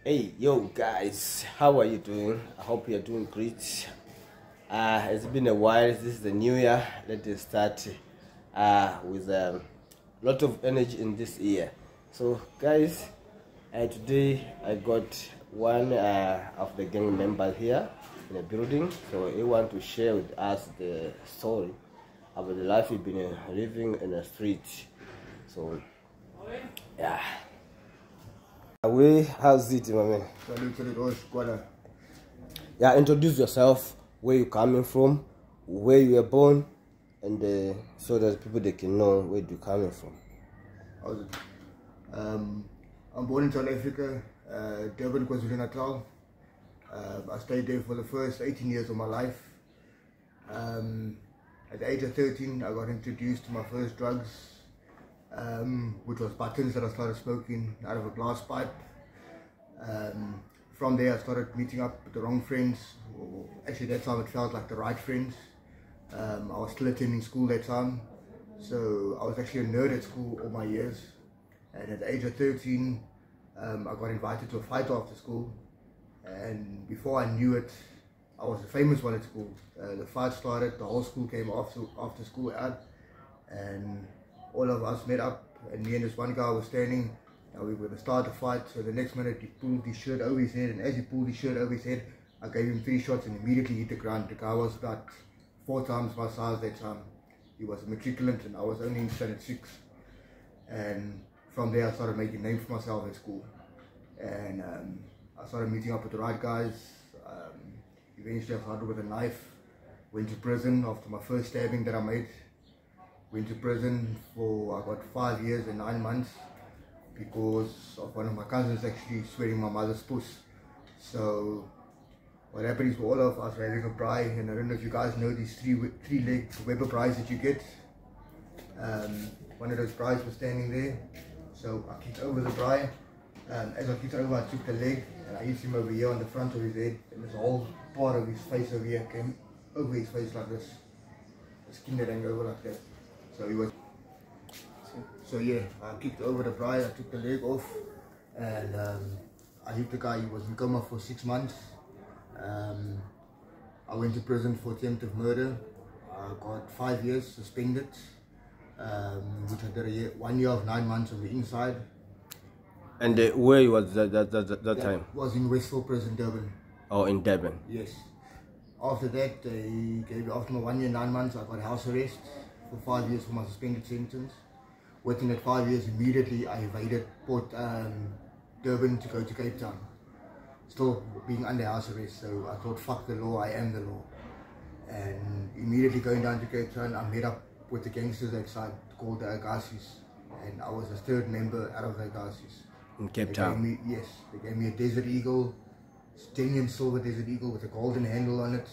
Hey, yo guys, how are you doing? I hope you're doing great. It's been a while. This is the new year. Let us start with a lot of energy in this year. So guys, today I got one of the gang members here in the building. So he want to share with us the story about the life he's been living in the street. So yeah. How's it, my man? Yeah, introduce yourself, where you coming from, where you were born, and so that people they can know where you coming from. How's it? I'm born in South Africa, Durban, KwaZulu-Natal. I stayed there for the first 18 years of my life. At the age of 13, I got introduced to my first drugs, which was buttons that I started smoking out of a glass pipe. From there I started meeting up with the wrong friends. Actually, that time it felt like the right friends. I was still attending school that time, so I was actually a nerd at school all my years. And at the age of 13, I got invited to a fight after school, and before I knew it, I was the famous one at school. The fight started, the whole school came after school out, and all of us met up, and me and this one guy was standing, and we were going to start the fight. So the next minute he pulled his shirt over his head, and as he pulled his shirt over his head, I gave him 3 shots and immediately hit the ground. The guy was about 4 times my size that time. He was a matriculant and I was only in standard 6. And from there I started making a name for myself at school. And I started meeting up with the right guys. Eventually I started with a knife. Went to prison after my first stabbing that I made. Went to prison for, I got 5 years and 9 months because of one of my cousins actually swearing my mother's puss. So what happened is, all of us were having a braai, and I don't know if you guys know these three-leg Weber braais that you get. One of those braais was standing there, so I kicked over the braai. As I kicked over, I took the leg and I hit him over here on the front of his head, and this whole part of his face over here came over his face like this. The skin that hung over like that. So he was. So yeah, I kicked over the braai, I took the leg off, and I hit the guy. He was in coma for 6 months. I went to prison for attempted murder. I got 5 years suspended, which I did 1 year of 9 months on the inside. And where was that time? Was in Westfield Prison, Durban. Oh, in Durban. Yes. After that, they gave, after my 1 year 9 months, I got house arrest for 5 years for my suspended sentence. Within that 5 years, immediately I evaded Port Durban to go to Cape Town. Still being under house arrest, so I thought, fuck the law, I am the law. And immediately going down to Cape Town, I met up with the gangsters outside called the Agassiz, and I was the 3rd member out of the Agassiz. In Cape Town? Yes, they gave me a Desert Eagle, genuine silver Desert Eagle with a golden handle on it,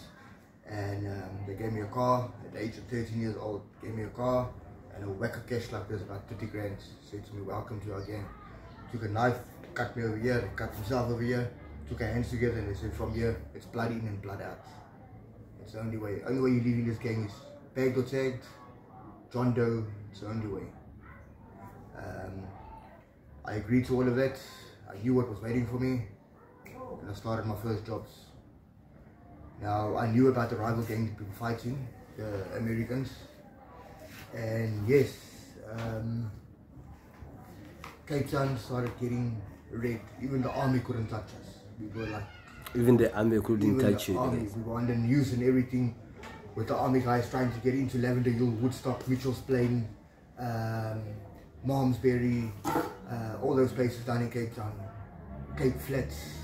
and they gave me a car. At the age of 13 years old, gave me a car and a whack of cash like this, about 30 grand. Said to me, welcome to our gang. Took a knife, cut me over here, cut himself over here. Took our hands together and they said, from here, it's blood in and blood out. It's the only way. Only way you live in this gang is bagged or tagged, John Doe. It's the only way. I agreed to all of that. I knew what was waiting for me, and I started my first jobs. Now, I knew about the rival gang people fighting, the Americans, and yes, Cape Town started getting red. Even the army couldn't touch us. We were like, even the army couldn't touch you. We were on the news and everything, with the army guys trying to get into Lavender Hill, Woodstock, Mitchell's Plain, Malmesbury, all those places down in Cape Town, Cape Flats.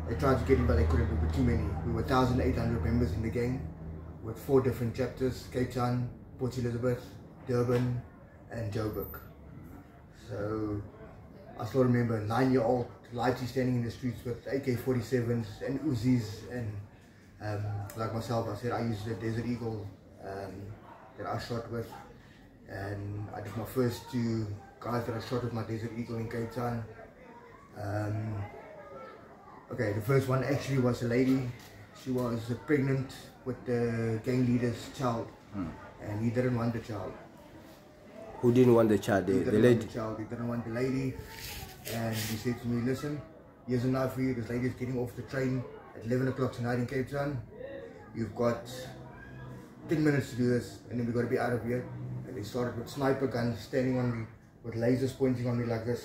They tried to get in, but they couldn't. There were too many. We were 1,800 members in the gang, with 4 different chapters: Cape Town, Port Elizabeth, Durban, and Joburg. So I still remember a 9-year-old Lighty standing in the streets with AK-47s and Uzis, and like myself, I said I used the Desert Eagle that I shot with, and I did my first 2 guys that I shot with my Desert Eagle in Cape Town. Okay, the first one actually was a lady. She was pregnant with the gang leader's child, and he didn't want the child. Who didn't want the child? The lady? He didn't want the lady. and he said to me, listen, here's a knife for you. This lady's getting off the train at 11 o'clock tonight in Cape Town. You've got 10 minutes to do this, and then we've got to be out of here. And they started with sniper guns standing on me, with lasers pointing on me like this.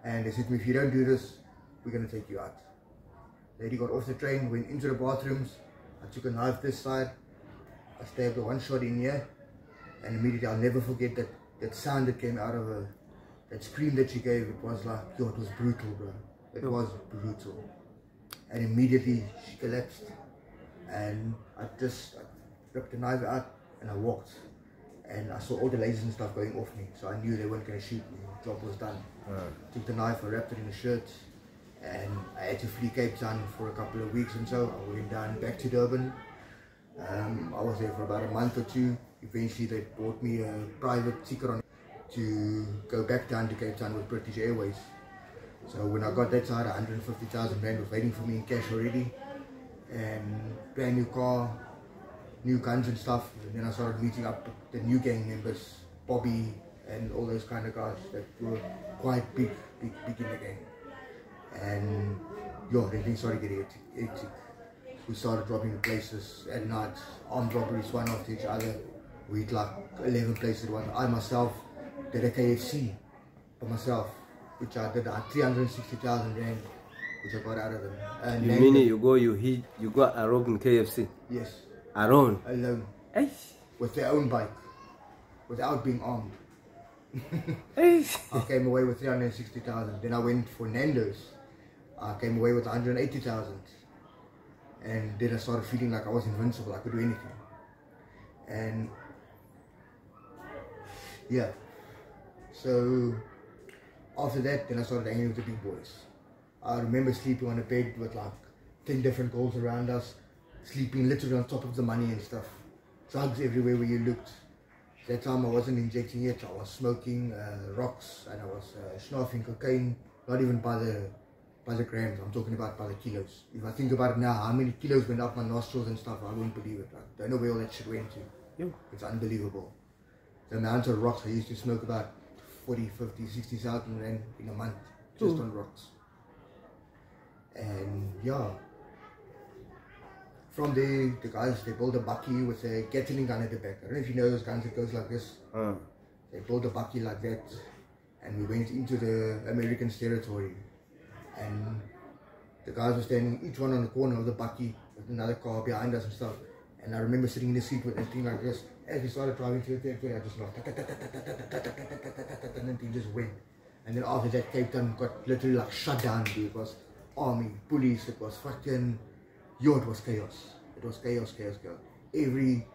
And they said to me, if you don't do this, we're going to take you out. The lady got off the train, went into the bathrooms. I took a knife this side. I stabbed her one shot in here. And immediately, I'll never forget that sound that came out of her. That scream that she gave, it was like, yo, it was brutal, bro. It was brutal. And immediately, she collapsed. And I ripped the knife out and I walked. And I saw all the lasers and stuff going off me. So I knew they weren't going to shoot me. The job was done. Took the knife, I wrapped it in a shirt. And I had to flee Cape Town for a couple of weeks and so. I went down back to Durban. I was there for about a month or two. Eventually, they bought me a private ticket on to go back down to Cape Town with British Airways. So when I got that side, 150,000 rand was waiting for me in cash already, and brand new car, new guns and stuff. And then I started meeting up the new gang members, Bobby and all those kind of guys that were quite big in the gang. And yo, then things started getting hectic. We started dropping places at night, armed robberies one after each other. We hit like 11 places at once. I myself did a KFC by myself, which I did 360,000 rand, which I got out of them. And you mean you got a rob in KFC? Yes. Alone? With their own bike, without being armed. I came away with 360,000. Then I went for Nando's. I came away with 180,000. And then I started feeling like I was invincible, I could do anything. And yeah, so after that, then I started hanging with the big boys. I remember sleeping on a bed with like 10 different girls around us, sleeping literally on top of the money and stuff. Drugs everywhere where you looked. That time I wasn't injecting it, I was smoking rocks, and I was snuffing cocaine, not even by the grams, I'm talking about by the kilos. If I think about it now, how many kilos went up my nostrils and stuff, I wouldn't believe it. I don't know where all that shit went to. It's unbelievable. The amount of rocks I used to smoke, about 40, 50, 60,000 rand in a month, just on rocks. And yeah, from there, the guys, they built a bakkie with a Gatling gun at the back. I don't know if you know those guns that goes like this. They built a bakkie like that, and we went into the Americans' territory. And the guys were standing, each one on the corner of the bakkie with another car behind us and stuff. And I remember sitting in the seat with a thing like this. As we started driving through the territory, I just knocked, and then thing just went. And then after that, Cape Town got literally like shut down, dude. It was army, police, it was fucking, yo, it was chaos. It was chaos. Every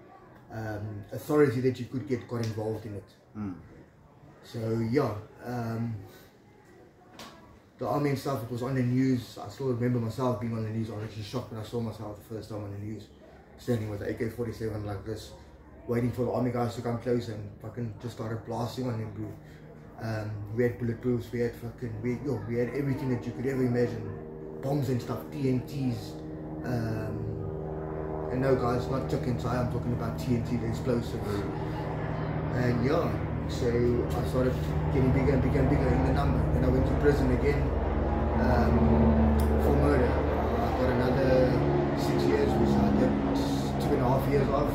authority that you could get got involved in it. So yeah, the army and stuff, it was on the news. I still remember myself being on the news. I was actually shocked when I saw myself the first time on the news, standing with the AK-47 like this, waiting for the army guys to come close, and fucking just started blasting on them, bro. We had bulletproofs, we had we had everything that you could ever imagine, bombs and stuff, TNTs. And no guys, not chicken tie, I'm talking about TNT, the explosives. And yeah, so I started getting bigger and bigger in the number. Then I went to prison again for murder. I got another 6 years, which I did 2.5 years off.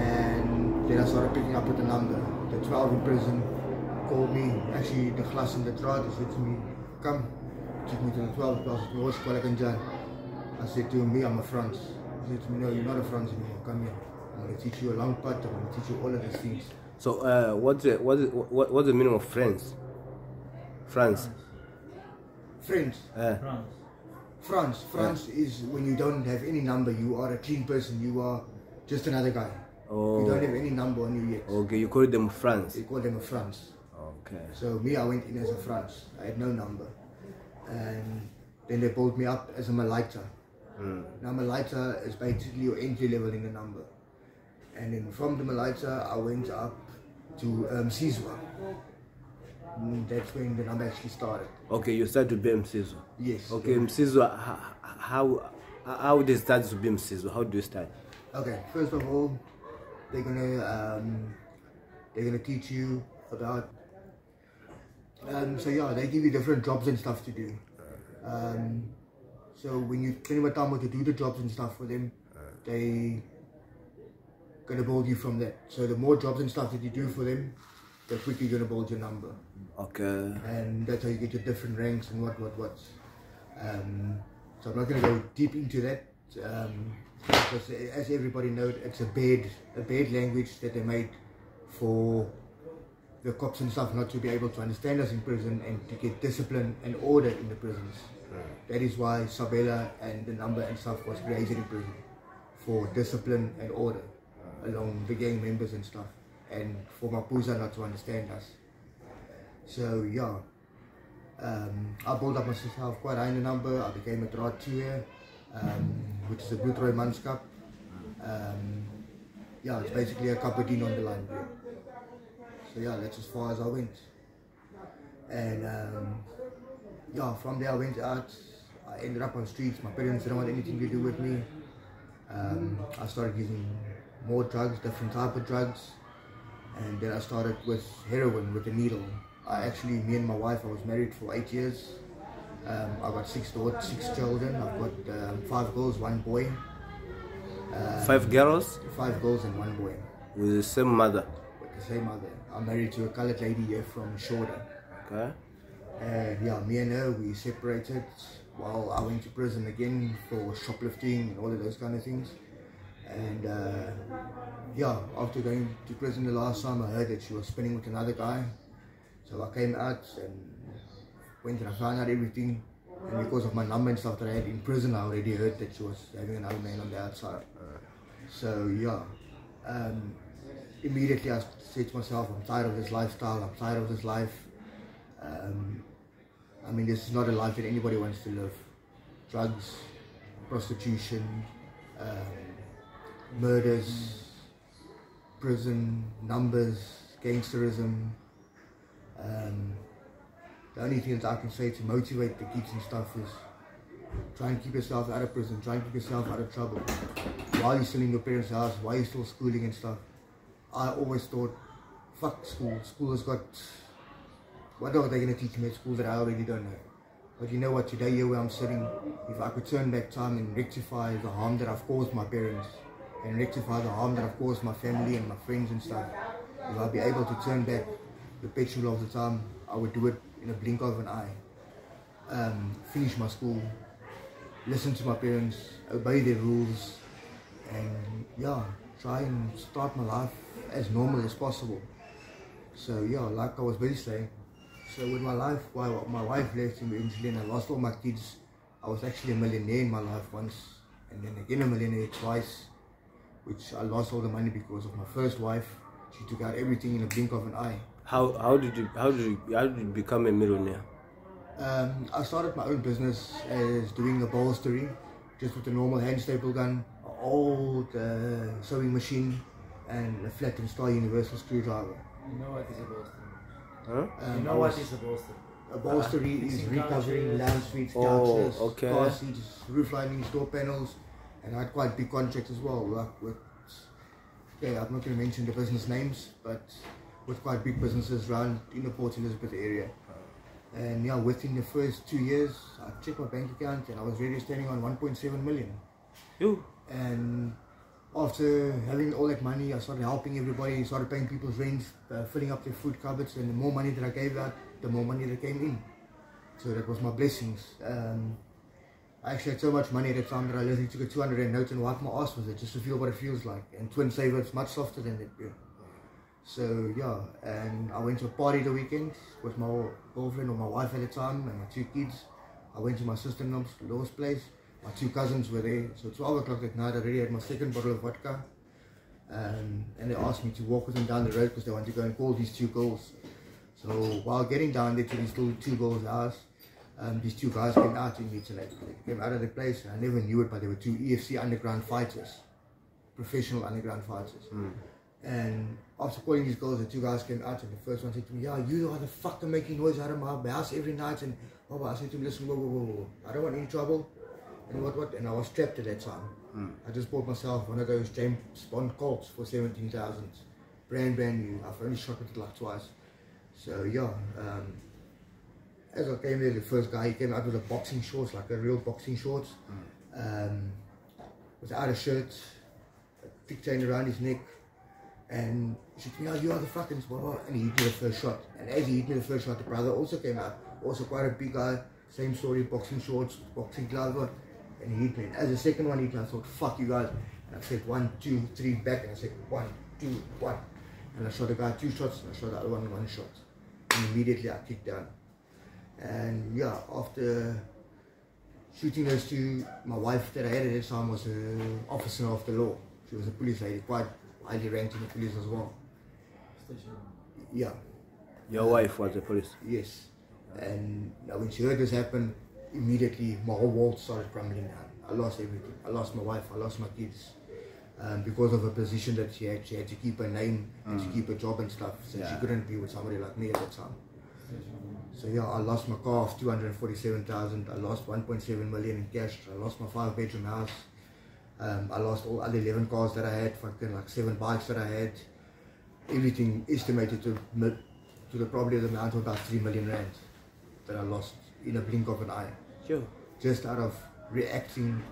And then I started picking up with the number. The 12 in prison called me, actually the class in the trial, they said to me, come, took me to the 12 class, what's Kwalakanjan? I said to him, me, I'm a France. He said to me, no, you're not a France anymore, come here. I'm going to teach you a long putt, I'm going to teach you all of these things. So what's the meaning of friends? France. France is when you don't have any number, you are a clean person, you are just another guy. You don't have any number on you yet. Okay, you call them France. You call them a France. Okay. So me, I went in as a France. I had no number. And then they pulled me up as a Malaita. Now Malaita is basically your entry level in the number. And then from the Malaita, I went up to Msizwa. That's when the number actually started. Okay, you started to be Msizwa. Yes. Okay, yeah. Msizwa, how did it start to be Msizwa? How do you start? Okay, first of all, they're gonna teach you about So yeah, they give you different jobs and stuff to do. So when you spend more time to do the jobs and stuff for them, they gonna build you from that. So the more jobs and stuff that you do for them, the quicker you're gonna build your number. Okay. And that's how you get your different ranks and what. So I'm not gonna go deep into that. Because as everybody knows, it's a bad language that they made for the cops and stuff not to be able to understand us in prison and to get discipline and order in the prisons. That is why Qgeberha and the number and stuff was created in prison, for discipline and order along the gang members and stuff, and for Mapusa not to understand us. So yeah, I built up myself quite high in the number. I became a draad 2 which is a Bloedrooi manskap. Yeah, it's basically a Kappadine on the line. So yeah, that's as far as I went. And yeah, from there I went out. I ended up on streets. My parents didn't want anything to do with me. I started using more drugs, different type of drugs. And then I started with heroin, with a needle. Me and my wife, I was married for 8 years. I got 6 children. I've got 5 girls, 1 boy. 5 girls? 5 girls and 1 boy. With the same mother? With the same mother. I'm married to a colored lady here from Shorter. Okay. And yeah, me and her, we separated while I went to prison again for shoplifting and all of those kind of things. And yeah, after going to prison the last time, I heard that she was spinning with another guy. So I came out and went and I found out everything. And because of my number and stuff that I had in prison, I already heard that she was having another man on the outside. So yeah, immediately I said to myself, I'm tired of this lifestyle, I'm tired of this life. I mean, this is not a life that anybody wants to live. Drugs, prostitution, murders, prison, numbers, gangsterism. The only thing that I can say to motivate the kids and stuff is try and keep yourself out of prison, try and keep yourself out of trouble. While you're still in your parents' house, while you're still schooling and stuff, I always thought, fuck school. School has got, what are they going to teach me at school that I already don't know? But you know what, today here where I'm sitting, if I could turn back time and rectify the harm that I've caused my parents, and rectify the harm that I've caused my family and my friends and stuff, if I'd be able to turn back the petrol of the time, I would do it in a blink of an eye. Finish my school, listen to my parents, obey their rules, and yeah, try and start my life as normal as possible. So yeah, like I was busy saying, so with my life, while my wife left eventually and I lost all my kids, I was actually a millionaire in my life once, and then again a millionaire twice, which I lost all the money because of my first wife. She took out everything in a blink of an eye. How did you become a millionaire? I started my own business as doing upholstery, just with a normal hand staple gun, an old sewing machine, and a flat and star universal screwdriver. You know what is upholstery? Huh? You know what is upholstery? Upholstery is recovering lounge suites, couches, okay. car seats, roof linings, door panels, and I had quite big contracts as well, like with, yeah, I'm not going to mention the business names, but with quite big businesses around in the Port Elizabeth area. And yeah, within the first 2 years, I checked my bank account and I was already standing on 1.7 million. You? And after having all that money, I started helping everybody, started paying people's rents, filling up their food cupboards, and the more money that I gave out, the more money that came in. So that was my blessings. I actually had so much money at the time that I literally took a 200 rand note and wiped my ass with it just to feel what it feels like. And Twin Saver, it's much softer than that beer. So yeah, and I went to a party the weekend with my girlfriend or my wife at the time and my 2 kids. I went to my sister-in-law's place. My 2 cousins were there. So 12 o'clock that night I already had my 2nd bottle of vodka. And they asked me to walk with them down the road because they want to go and call these 2 girls. So while getting down there to these 2 girls' house, these 2 guys came out to me tonight. They came out of the place and I never knew it, but they were 2 EFC underground fighters. Professional underground fighters. And after calling these girls, the 2 guys came out and the first one said to me, yeah, you are the fucker making noise out of my house every night. And I said to him, listen, whoa. I don't want any trouble. And what? And I was trapped at that time. I just bought myself one of those James Bond Colts for 17,000. Brand new. I've only shot it like twice. So yeah, as I came there, the first guy, he came out with a boxing shorts, like a real boxing shorts. Without a shirt, a thick chain around his neck. And he said, "Yeah, you are the fucking blah." And he hit me the first shot. And as he hit me the first shot, the brother also came out. Also quite a big guy, same story, boxing shorts, boxing gloves, and he hit me. And as the second one hit me, I thought, "Fuck you guys." And I said 1, 2, 3 back, and I said 1, 2, 1. And I shot the guy 2 shots, and I shot the other one 1 shot. And immediately I kicked down. And yeah, after shooting those 2, my wife that I had at that time was an officer of the law. She was a police lady, quite highly ranked in the police as well. Yeah. Your wife was a police? Yes. And when she heard this happen, immediately my whole world started crumbling down. I lost everything. I lost my wife, I lost my kids. Because of a position that she had to keep her name and to keep her job and stuff. So she couldn't be with somebody like me at that time. So yeah, I lost my car of 247,000. I lost 1.7 million in cash. I lost my 5-bedroom house. I lost all other 11 cars that I had, fucking like 7 bikes that I had. Everything estimated to the probably the amount of about 3 million rand that I lost in a blink of an eye. Sure. Just out of reacting,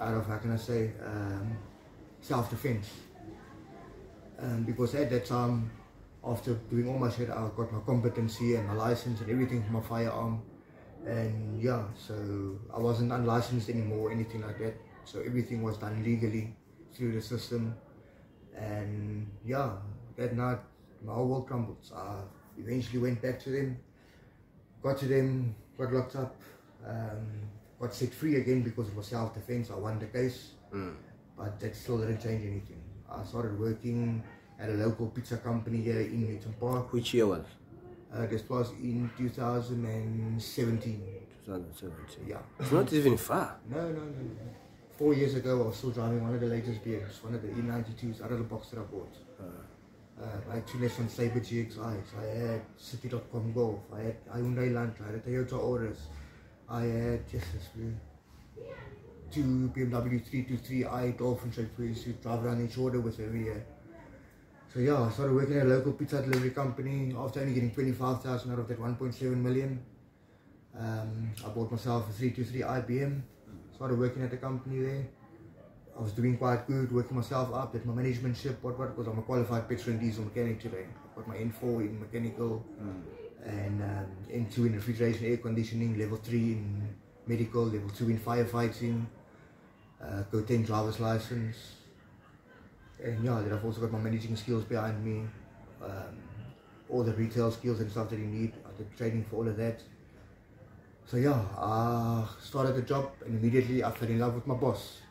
out of, how can I say, self-defense. Because at that time, after doing all my shit, I got my competency and my license and everything for my firearm. And yeah, so I wasn't unlicensed anymore or anything like that. So everything was done legally through the system. And yeah, that night, my whole world crumbled. So I eventually went back to them, got to them, got locked up, got set free again because it was self-defense. I won the case, but that still didn't change anything. I started working at a local pizza company here in Newton Park. Which year was? This was in 2017. 2017. Yeah. It's not even far. No. 4 years ago, I was still driving one of the latest BMs, one of the E92s out of the box that I bought. I had 2 Nissan Sabre GXIs, I had City.com Golf, I had Hyundai Elantra, I had Toyota Auris, I had, 2 BMW 323i Dolphin shapes we used to drive around in Shorter with every year. So yeah, I started working at a local pizza delivery company after only getting 25,000 out of that 1.7 million. I bought myself a 323i BM, started working at the company there. I was doing quite good, working myself up, did my managementship, because I'm a qualified petrol and diesel mechanic today. I got my N4 in mechanical, and N2 in refrigeration, air conditioning, level 3 in medical, level 2 in firefighting, Code 10 driver's license. And yeah, then I've also got my managing skills behind me, all the retail skills and stuff that you need. I did training for all of that. So yeah, I started the job and immediately I fell in love with my boss.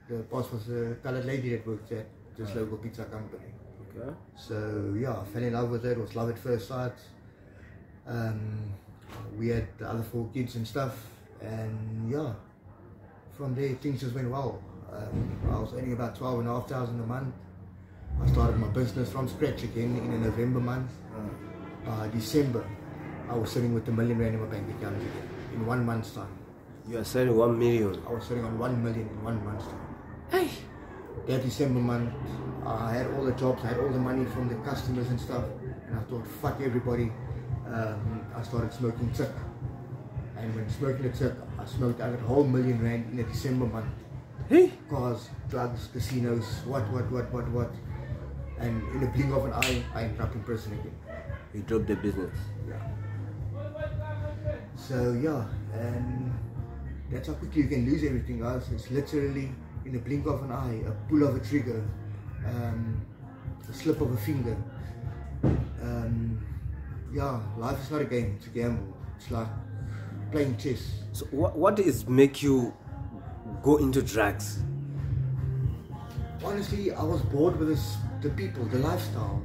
The boss was a colored lady that worked at this local pizza company. Okay. So yeah, I fell in love with her. It was love at first sight. We had the other 4 kids and stuff, and yeah, from there things just went well. I was earning about 12,500 a month. I started my business from scratch again in a November month. December, I was sitting with 1 million rand in my bank account again in 1 month's time. You are selling 1 million? I was sitting on 1 million in 1 month's time. Hey! That December month, I had all the jobs, I had all the money from the customers and stuff, and I thought, fuck everybody. I started smoking tick, and when smoking the tick, I smoked out a whole 1 million rand in a December month. Hey! Cars, drugs, casinos, what. And in a blink of an eye, I ended up in prison again. You dropped the business? Yeah. So yeah, and that's how quickly you can lose everything, guys. It's literally in the blink of an eye, a pull of a trigger, a slip of a finger. Yeah, life is not a game, it's a gamble. It's like playing chess. So what is make you go into drugs? Honestly, I was bored with the people, the lifestyle.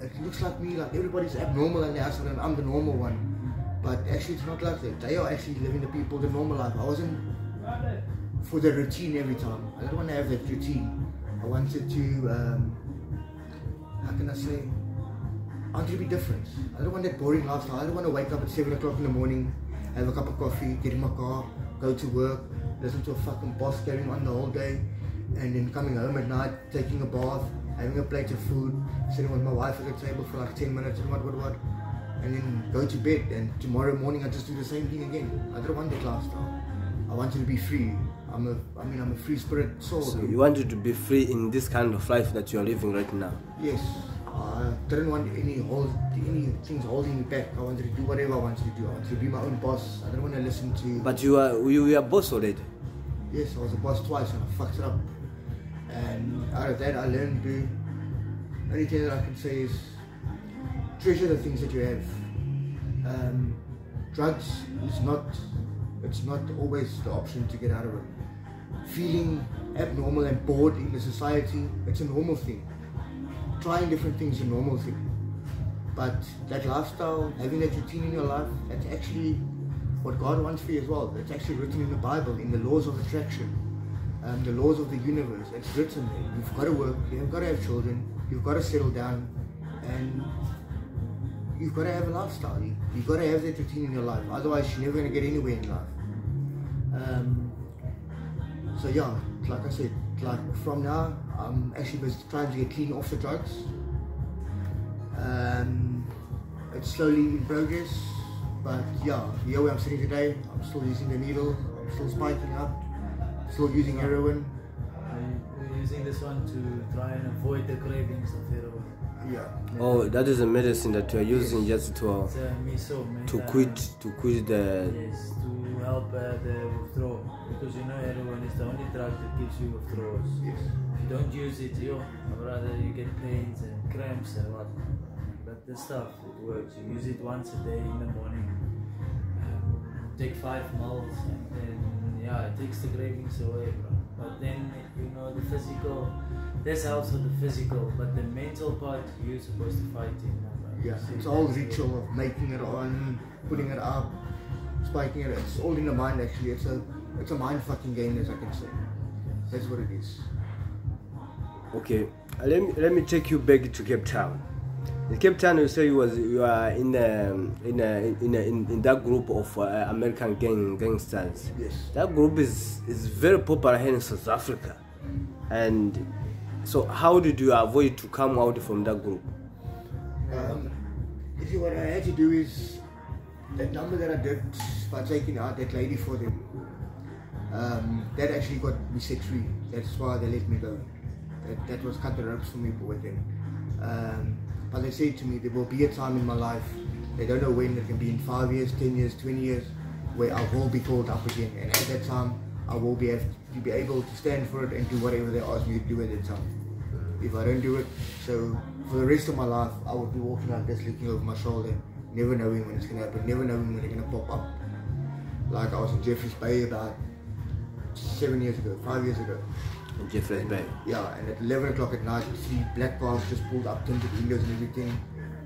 It looks like me, like everybody's abnormal on the outside and I'm the normal one. But actually it's not like that. They are actually living the people, the normal life. I wasn't for the routine every time. I don't want to have that routine. I wanted to, how can I say, I want to be different. I don't want that boring lifestyle. I don't want to wake up at 7 o'clock in the morning, have a cup of coffee, get in my car, go to work, listen to a fucking boss carrying on the whole day, and then coming home at night, taking a bath, having a plate of food, sitting with my wife at the table for like 10 minutes and what. and then go to bed, and tomorrow morning I just do the same thing again. I don't want that lifestyle. I wanted to be free. I'm a free spirit soul. So you wanted to be free in this kind of life that you are living right now? Yes. I didn't want any things holding me back. I wanted to do whatever I wanted to do. I wanted to be my own boss. I didn't want to listen to... But you are boss already? Yes, I was a boss twice and I fucked it up. And out of that I learned the only thing that I can say is treasure the things that you have. Drugs is not always the option to get out of it. Feeling abnormal and bored in the society, it's a normal thing. Trying different things is a normal thing. But that lifestyle, having that routine in your life, that's actually what God wants for you as well. It's actually written in the Bible, in the laws of attraction, the laws of the universe. It's written there. You've got to work, you've got to have children, you've got to settle down, and you've got to have a lifestyle. You've got to have that routine in your life. Otherwise, you're never going to get anywhere in life. So yeah, like I said, like from now, I'm actually trying to get clean off the drugs. It's slowly in progress, but yeah, here where I'm sitting today, I'm still using the needle, I'm still spiking up, still using heroin. We're using this one to try and avoid the cravings of heroin. Yeah. Oh, that is a medicine that you are using just to quit the... Yes, to help the withdrawal, because you know heroin is the only drug that gives you withdrawals. Yes. If you don't use it, rather you get pains and cramps and whatnot. But this stuff, it works. You use it once a day in the morning. Take 5 mils, and then it takes the cravings away, bro. But then the physical. This helps with the physical, but the mental part you're supposed to fight in. Yeah, it's all ritual of making it on, putting it up, spiking it. It's all in the mind actually. It's a mind fucking game, as I can say. That's what it is. Okay, let me take you back to Cape Town. In Cape Town, you say you are in that group of American gangsters. Yes. That group is very popular here in South Africa, and so how did you avoid to come out from that group? You see, what I had to do is that number that I did by taking out that lady for them. That actually got me set free. That's why they let me go. That was cut the ropes for me with them. But they said to me, there will be a time in my life, they don't know when, it can be in 5 years, 10 years, 20 years, where I will be called up again. And at that time, I will be able to stand for it and do whatever they ask me to do at that time. If I don't do it, so for the rest of my life, I would be walking like this, looking over my shoulder, never knowing when it's going to happen, never knowing when they're going to pop up. Like I was in Jeffreys Bay about 5 years ago. In Jeffreys Bay? Yeah, and at 11 o'clock at night, 3 black cars just pulled up, tinted windows and everything.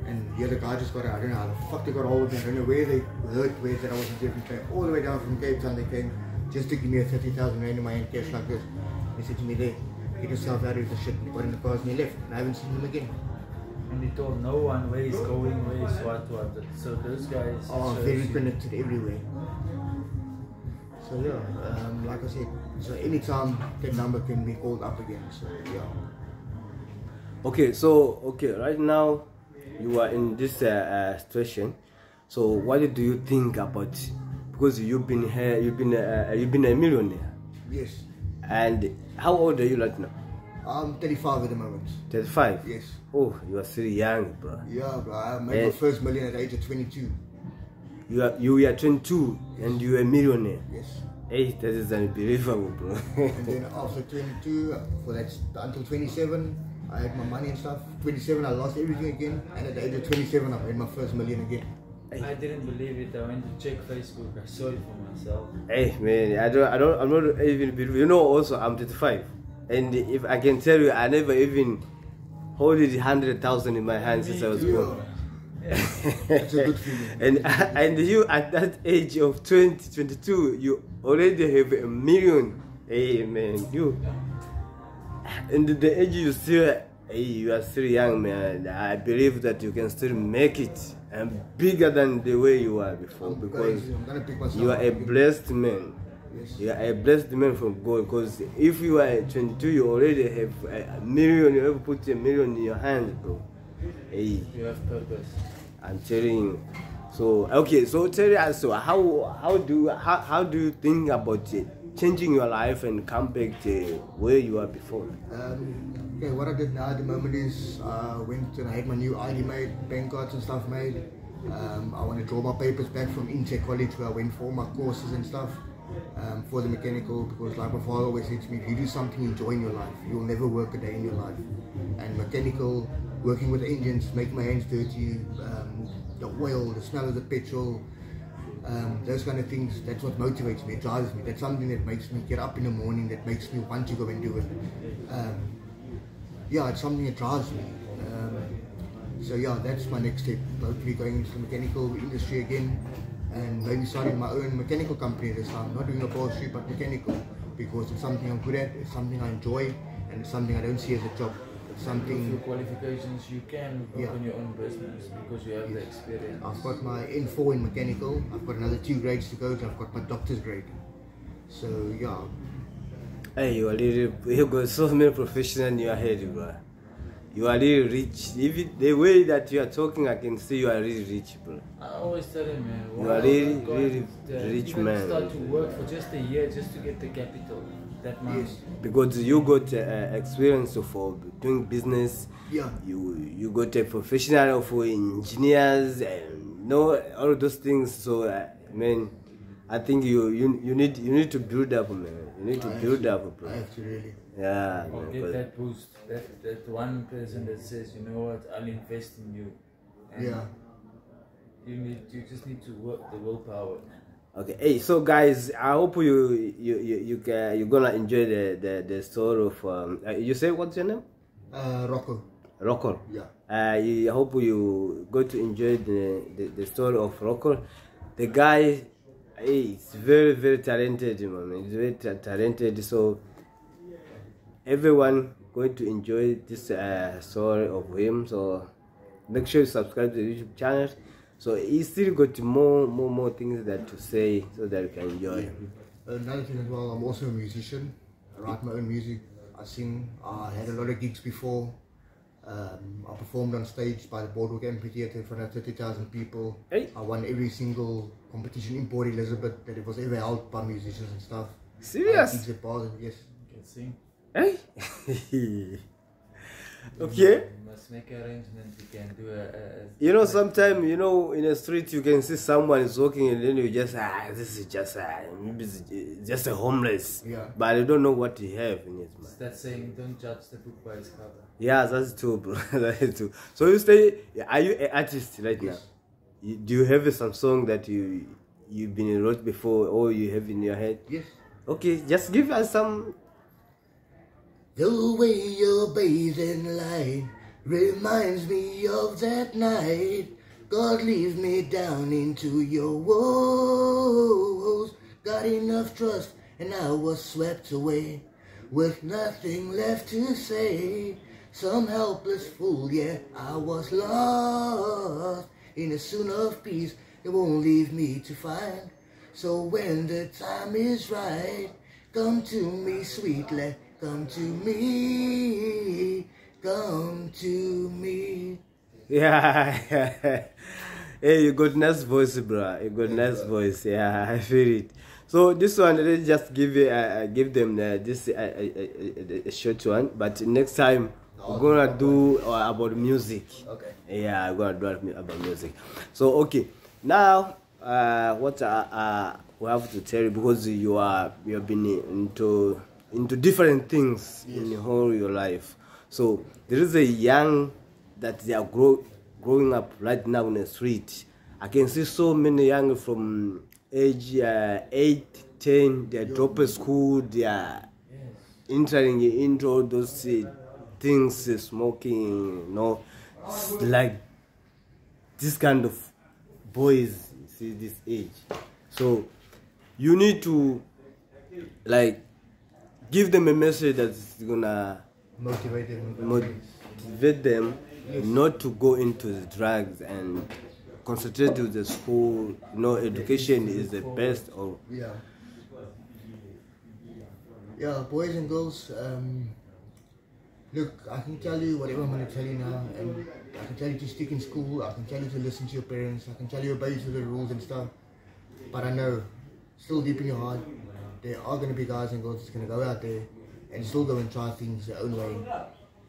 And the other guy just got out. I don't know how the fuck they got hold of me. I don't know where they heard that I was in Jeffreys Bay. All the way down from Cape Town, they came just to give me a 30,000 rand in my hand cash like this. They said to me, there, get yourself out of the shit. And they got in the cars and they left. And I haven't seen them again. And he told no one where he's going, where he's what. So those guys are very connected everywhere. So yeah, like I said, so anytime that number can be called up again. So yeah. Okay, right now you are in this situation. So what do you think about? Because you've been here, you've been a millionaire. Yes. And how old are you right now? I'm 35 at the moment. 35? Yes. Oh, you are still young, bro. Yeah, bro. I made my first million at the age of 22. You were 22 and you were a millionaire. Yes. Hey, that is unbelievable, bro. And then after 22, until 27, I had my money and stuff. 27, I lost everything again. And at the age of 27, I made my first million again. I didn't believe it. I went to check Facebook. I saw it for myself. Hey, man, I'm not even believe. You know, also I'm 35, and if I can tell you, I never even hold 100,000 in my hand since I was born. That's a good feeling. and you at that age of 22, you already have $1 million. Hey, man, you. And the age you still, you are still young, man. I believe that you can still make it and bigger than the way you were before, because you are a blessed man. Yes. You are a blessed man from God. Because if you are 22, you already have $1 million. You have put $1 million in your hand, bro. Hey, you have purpose. I'm telling you. So okay, so Terry, so how do you think about it, changing your life and come back to where you were before? Okay, what I did now at the moment is I went and I had my new ID made, bank cards and stuff made. I want to draw my papers back from Intech College where I went for all my courses and stuff for the mechanical, because like my father always said to me, if you do something you enjoy in your life, you'll never work a day in your life. And mechanical, working with engines, making my hands dirty, the oil, the smell of the petrol, those kind of things, that's what motivates me, it drives me. That's something that makes me get up in the morning, that makes me want to go and do it. Yeah, it's something that drives me. So yeah, that's my next step, hopefully going into the mechanical industry again and maybe starting my own mechanical company this time, not doing upholstery but mechanical, because it's something I'm good at, it's something I enjoy, and it's something I don't see as a job. It's something. With your qualifications, you can open your own business because you have the experience. I've got my N4 in mechanical, I've got another 2 grades to go, I've got my doctor's grade. So yeah. Hey, you got so many professionals in your head, bro. You are really rich. Even the way that you are talking, I can see you are really rich, bro. I always tell him, man, You are really rich, even man. Start to work for just a year just to get the capital. That much. Yes. Because you got experience of doing business. Yeah. You got a professional for engineers and all those things. So man, I think you need to build up, man. You need to build up, bro. I have to really. Yeah. Or Man, get that boost. That one person that says, you know what, I'll invest in you. And Yeah. You just need to work the willpower. Okay, hey, so guys, I hope you're gonna enjoy the story of you say what's your name? Rocco. Rocco. Yeah. I hope you go to enjoy the story of Rocco. The guy, hey, is very talented, man. He's very talented. So everyone going to enjoy this story of him. So make sure you subscribe to the YouTube channel. So he still got more things that to say, so that you can enjoy. Another thing as well, I'm also a musician. I write my own music, I sing. I had a lot of gigs before. I performed on stage by the Boardwalk Amphitheatre in front of 30,000 people. Hey. I won every single competition in Port Elizabeth that it was ever held by musicians and stuff. Serious? Gigs at bars, yes. You can sing. Hey. Okay. You must make arrangements. You can do you know, sometimes, you know, in the street you can see someone is walking and then you just this is just maybe it's just a homeless. Yeah. But I don't know what he have in his mind. That's saying don't judge the book by its cover. Yeah, that's true, bro. That is true. So you stay. Are you an artist right now? Do you have some song that you've been wrote before or you have in your head? Yes. Okay, just give us some. The way you're bathing light reminds me of that night. God leaves me down into your woes. Got enough trust and I was swept away with nothing left to say. Some helpless fool, yeah, I was lost in a soon of peace. It won't leave me to find. So when the time is right, come to me sweetly. Come to me, come to me. Yeah. Hey, you got nice voice, bro. You got nice voice. Yeah, I feel it. So this one, let's just give them this a short one. But next time we're gonna do about music. Okay. Yeah, we're gonna do about music. So okay, now what we have to tell you, because you have been into different things in your life. So there is a young that they are growing up right now in the street. I can see so many young from age 8, 10, they are dropping school, they are entering into those things, smoking, you know, like this kind of boys, see, this age. So you need to like give them a message that's gonna motivate them not to go into the drugs and concentrate to the school. You know, education is the best. Or yeah, boys and girls. Look, I can tell you whatever I'm gonna tell you now, and I can tell you to stick in school, I can tell you to listen to your parents, I can tell you obey to the rules and stuff. But I know, still deep in your heart, there are going to be guys and girls that's going to go out there and still go and try things their own way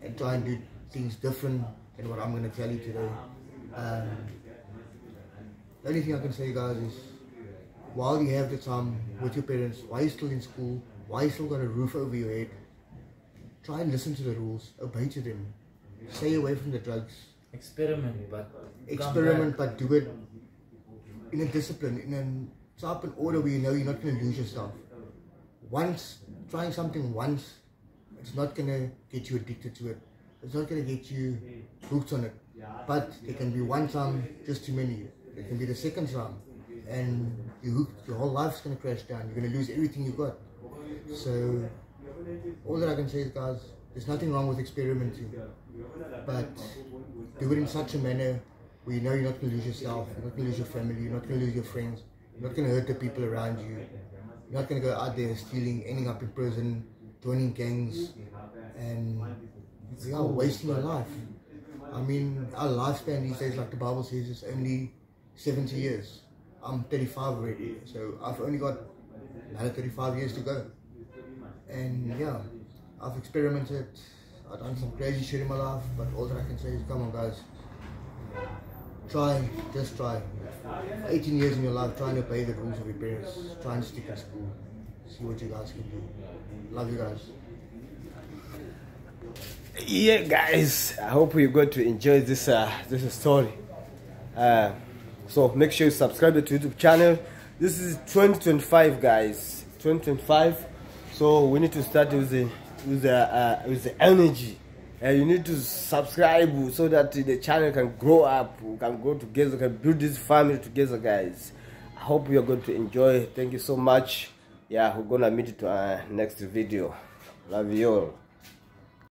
and try and do things different than what I'm going to tell you today. The only thing I can say, guys, is while you have the time with your parents, while you're still in school, while you still got a roof over your head, try and listen to the rules, obey to them, stay away from the drugs. Experiment, but do it in a discipline, in a type and order where you know you're not going to lose yourself. Trying something once, it's not going to get you addicted to it. It's not going to get you hooked on it. But there can be one time, just too many. It can be the second time, and you're hooked. Your whole life's going to crash down. You're going to lose everything you got. So all that I can say is, guys, there's nothing wrong with experimenting, but do it in such a manner where you know you're not going to lose yourself, you're not going to lose your family, you're not going to lose your friends, you're not going to hurt the people around you, you're not going to go out there stealing, ending up in prison, joining gangs, and wasting your life. I mean, our lifespan these days, like the Bible says, is only 70 years. I'm 35 already, so I've only got another 35 years to go. And yeah, I've experimented, I've done some crazy shit in my life, but all that I can say is, come on guys, try, just try. 18 years in your life, try and obey the rules of your parents, try and stick in school, see what you guys can do. Love you guys. Yeah guys, I hope you're going to enjoy this story. So make sure you subscribe to the YouTube channel. This is 2025 guys, 2025. So we need to start with the energy. You need to subscribe so that the channel can grow up, we can grow together, we can build this family together guys. I hope you're going to enjoy. Thank you so much. Yeah, we're gonna meet to our next video. Love you all.